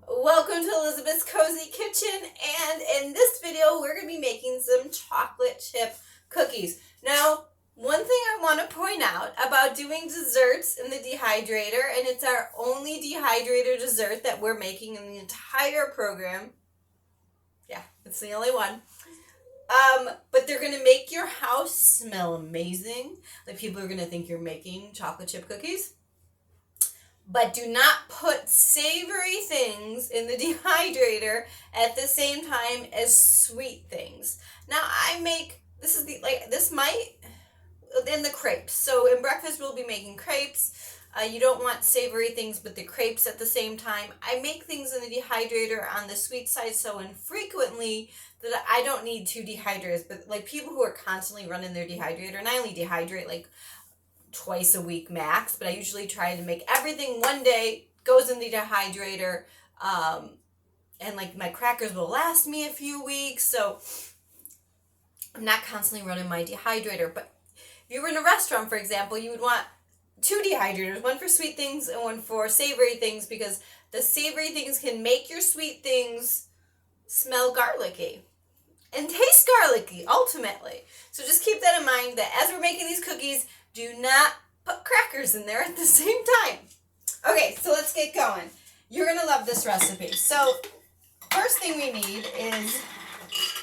Welcome to Elizabeth's Cozy Kitchen, and in this video we're going to be making some chocolate chip cookies. Now, one thing I want to point out about doing desserts in the dehydrator, and it's our only dehydrator dessert that we're making in the entire program. Yeah, it's the only one. But they're going to make your house smell amazing. Like, people are going to think you're making chocolate chip cookies. But do not put savory things in the dehydrator at the same time as sweet things. Now I make, in the crepes. So in breakfast we'll be making crepes. You don't want savory things but the crepes at the same time. I make things in the dehydrator on the sweet side so infrequently that I don't need two dehydrators. But like people who are constantly running their dehydrator, and I only dehydrate like twice a week max, but I usually try to make everything one day, goes in the dehydrator, and like my crackers will last me a few weeks, so I'm not constantly running my dehydrator. But if you were in a restaurant, for example, you would want two dehydrators, one for sweet things and one for savory things, because the savory things can make your sweet things smell garlicky and taste garlicky ultimately. So just keep that in mind, that as we're making these cookies, do not put crackers in there at the same time. Okay, so let's get going. You're going to love this recipe. So first thing we need is,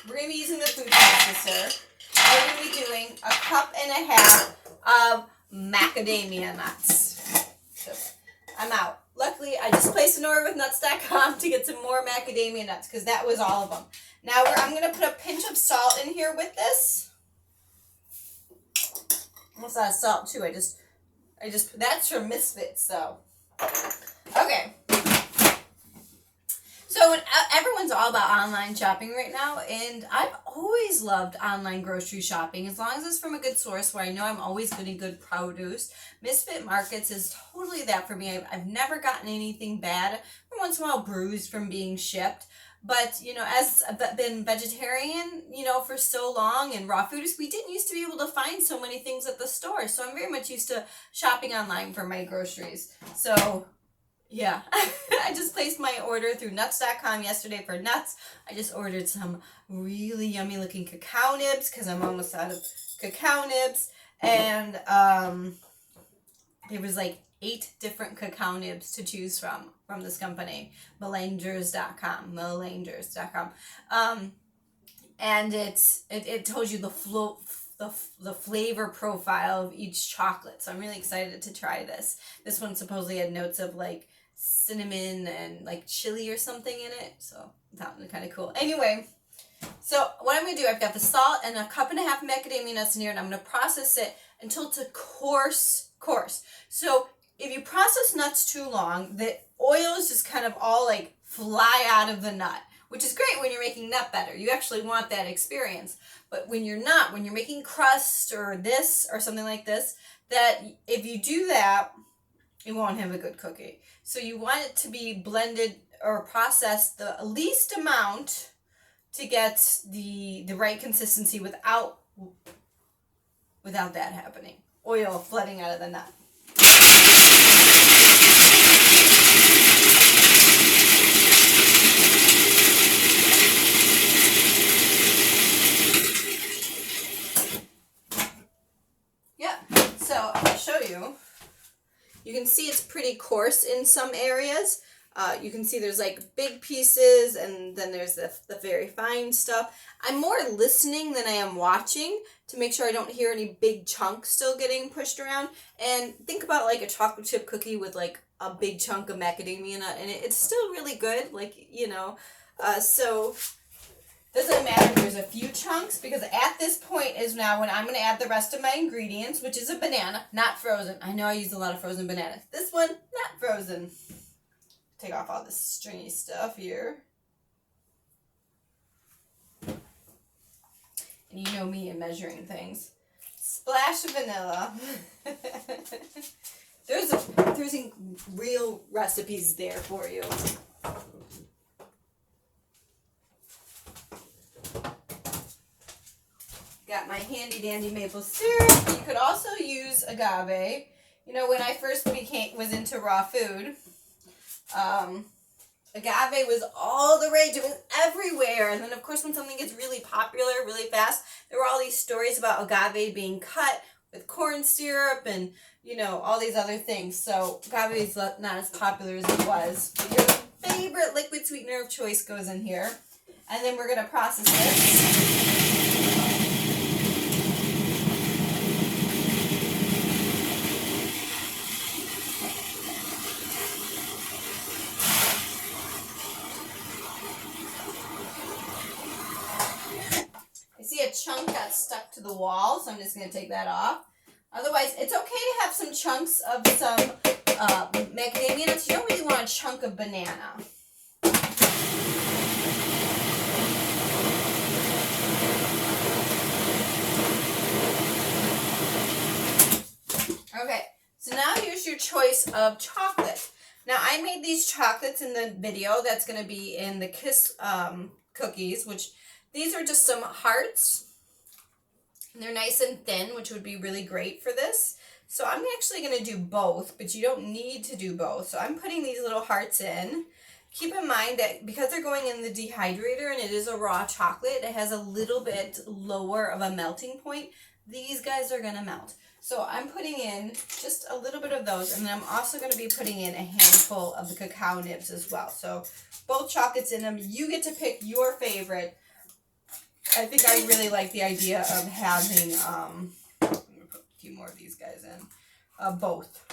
we're going to be using the food processor. We're going to be doing 1.5 cups of macadamia nuts. So I'm out. Luckily, I just placed an order with nuts.com to get some more macadamia nuts because that was all of them. Now I'm going to put a pinch of salt in here with this. Almost out of salt too. I just that's from Misfits, so. Okay. So everyone's all about online shopping right now, and I've always loved online grocery shopping as long as it's from a good source where I know I'm always getting good produce. Misfit Markets is totally that for me. I've never gotten anything bad. Every once in a while bruised from being shipped. But, as I've been vegetarian, for so long, and raw foods, we didn't used to be able to find so many things at the store. So I'm very much used to shopping online for my groceries. So, yeah. I just placed my order through nuts.com yesterday for nuts. I just ordered some really yummy looking cacao nibs because I'm almost out of cacao nibs. And there was like 8 different cacao nibs to choose from this company, melangers.com. And it tells you the flavor profile of each chocolate. So I'm really excited to try this. This one supposedly had notes of like cinnamon and like chili or something in it. So that was kind of cool. Anyway, so what I'm going to do, I've got the salt and 1.5 cups macadamia nuts in here, and I'm going to process it until it's a coarse. So if you process nuts too long, the oils just kind of all like fly out of the nut, which is great when you're making nut butter. You actually want that experience. But when you're not, when you're making crust or this or something like this, that if you do that, you won't have a good cookie. So you want it to be blended or processed the least amount to get the right consistency without that happening. Oil flooding out of the nut. So I'll show you. You can see it's pretty coarse in some areas. You can see there's like big pieces, and then there's the very fine stuff. I'm more listening than I am watching to make sure I don't hear any big chunks still getting pushed around. And think about like a chocolate chip cookie with like a big chunk of macadamia nut, and it's still really good. Like, so doesn't matter if there's a few chunks, because at this point is now when I'm going to add the rest of my ingredients, which is a banana, not frozen. I know I use a lot of frozen bananas. This one, not frozen. Take off all this stringy stuff here. And you know me and measuring things. Splash of vanilla. There's real recipes there for you. Got my handy dandy maple syrup. You could also use agave. When I first was into raw food, Agave was all the rage. It was everywhere. And then, of course, when something gets really popular really fast, there were all these stories about agave being cut with corn syrup and, you know, all these other things. So agave is not as popular as it was. But your favorite liquid sweetener of choice goes in here. And then we're going to process this. I see a chunk got stuck to the wall, so I'm just going to take that off. Otherwise, it's okay to have some chunks of some macadamia nuts. You don't really want a chunk of banana. Okay, so now here's your choice of chocolate. Now, I made these chocolates in the video that's going to be in the Kiss cookies, which these are just some hearts. And they're nice and thin, which would be really great for this. So I'm actually going to do both, but you don't need to do both. So I'm putting these little hearts in. Keep in mind that because they're going in the dehydrator and it is a raw chocolate, it has a little bit lower of a melting point. These guys are going to melt. So I'm putting in just a little bit of those, and then I'm also going to be putting in a handful of the cacao nibs as well. So both chocolates in them. You get to pick your favorite. I think I really like the idea of having, I'm going to put a few more of these guys in, both.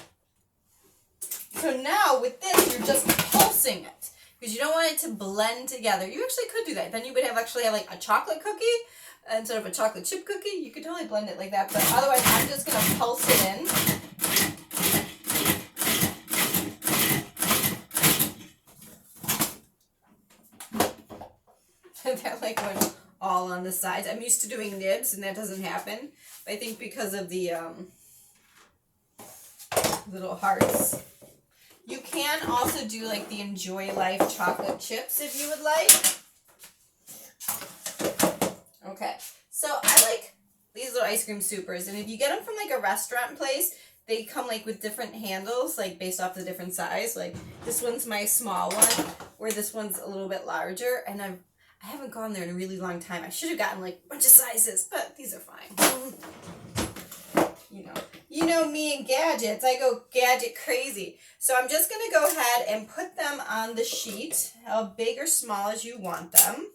So now with this, you're just pulsing it because you don't want it to blend together. You actually could do that. Then you would actually have like a chocolate cookie instead of a chocolate chip cookie. You could totally blend it like that, but otherwise I'm just going to pulse it in. That like went all on the sides. I'm used to doing nibs and that doesn't happen. But I think because of the little hearts. You can also do like the Enjoy Life chocolate chips if you would like. Okay, so I like these little ice cream supers, and if you get them from like a restaurant place, they come like with different handles, like based off the different size. Like this one's my small one, where this one's a little bit larger, and I haven't gone there in a really long time. I should have gotten like a bunch of sizes, but these are fine. You know me and gadgets. I go gadget crazy. So I'm just going to go ahead and put them on the sheet, how big or small as you want them.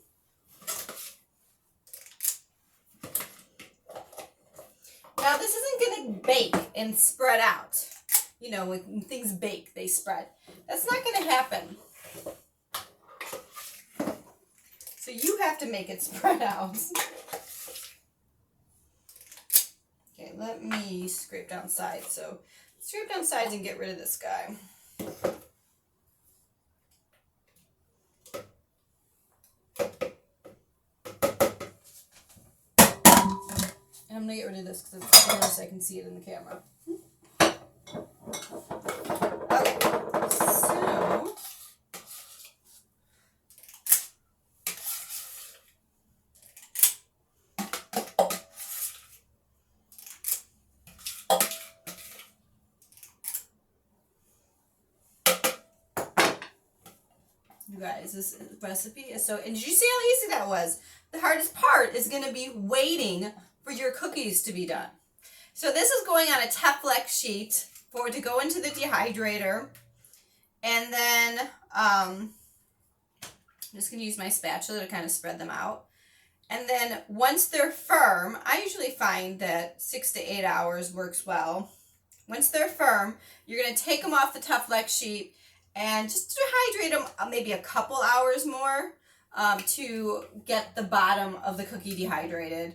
Now this isn't going to bake and spread out. You know, when things bake, they spread. That's not going to happen. So you have to make it spread out. Okay, let me scrape down sides. So scrape down sides and get rid of this guy. And I'm going to get rid of this because it's clearer so I can see it in the camera. Okay, so you guys, this recipe is so, and did you see how easy that was? The hardest part is going to be waiting for your cookies to be done. So this is going on a Teflon sheet for it to go into the dehydrator. And then I'm just going to use my spatula to kind of spread them out. And then once they're firm, I usually find that 6 to 8 hours works well. Once they're firm, you're going to take them off the Teflon sheet and just dehydrate them maybe a couple hours more to get the bottom of the cookie dehydrated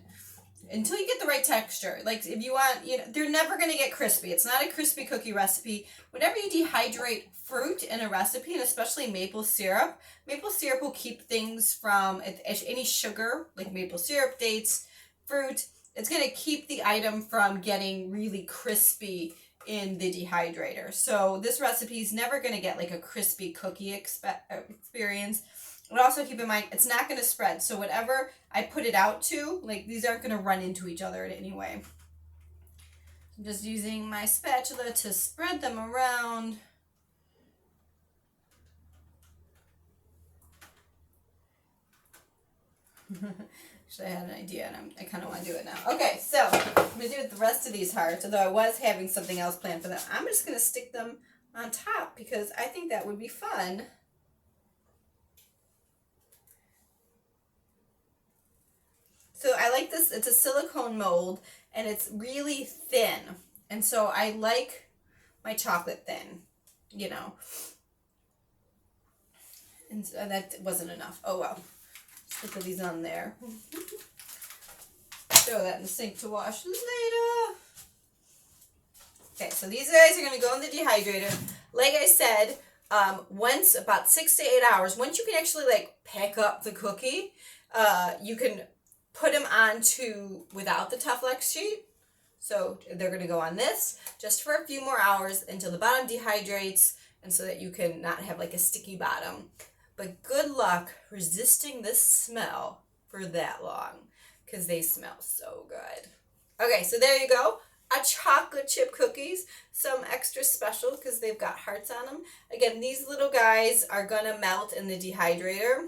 until you get the right texture. Like if you want, you know, they're never going to get crispy. It's not a crispy cookie recipe. Whenever you dehydrate fruit in a recipe, and especially maple syrup will keep things from any sugar, like maple syrup, dates, fruit. It's going to keep the item from getting really crispy in the dehydrator. So this recipe is never going to get like a crispy cookie experience. And also keep in mind, it's not going to spread. So whatever I put it out to, like these aren't going to run into each other in any way. I'm just using my spatula to spread them around. Actually, I had an idea and I kind of want to do it now. Okay, so I'm going to do the rest of these hearts, although I was having something else planned for them. I'm just going to stick them on top because I think that would be fun. So I like this. It's a silicone mold and it's really thin. And so I like my chocolate thin, you know. And so that wasn't enough. Oh well. Just put these on there. Throw that in the sink to wash later. Okay, so these guys are going to go in the dehydrator. Like I said, once about 6 to 8 hours, once you can actually like pack up the cookie, you can put them onto without the Teflex sheet. So they're going to go on this just for a few more hours until the bottom dehydrates and so that you can not have like a sticky bottom. But good luck resisting this smell for that long because they smell so good. Okay, so there you go. A chocolate chip cookies, some extra special because they've got hearts on them. Again, these little guys are going to melt in the dehydrator.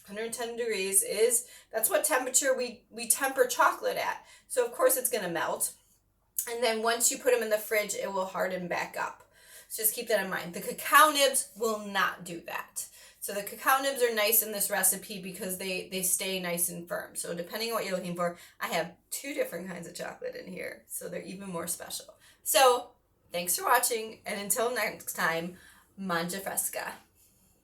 110 degrees that's what temperature we temper chocolate at. So of course it's going to melt. And then once you put them in the fridge, it will harden back up. So just keep that in mind. The cacao nibs will not do that. So the cacao nibs are nice in this recipe because they stay nice and firm. So depending on what you're looking for, I have 2 different kinds of chocolate in here. So they're even more special. So thanks for watching. And until next time, mangia fresca.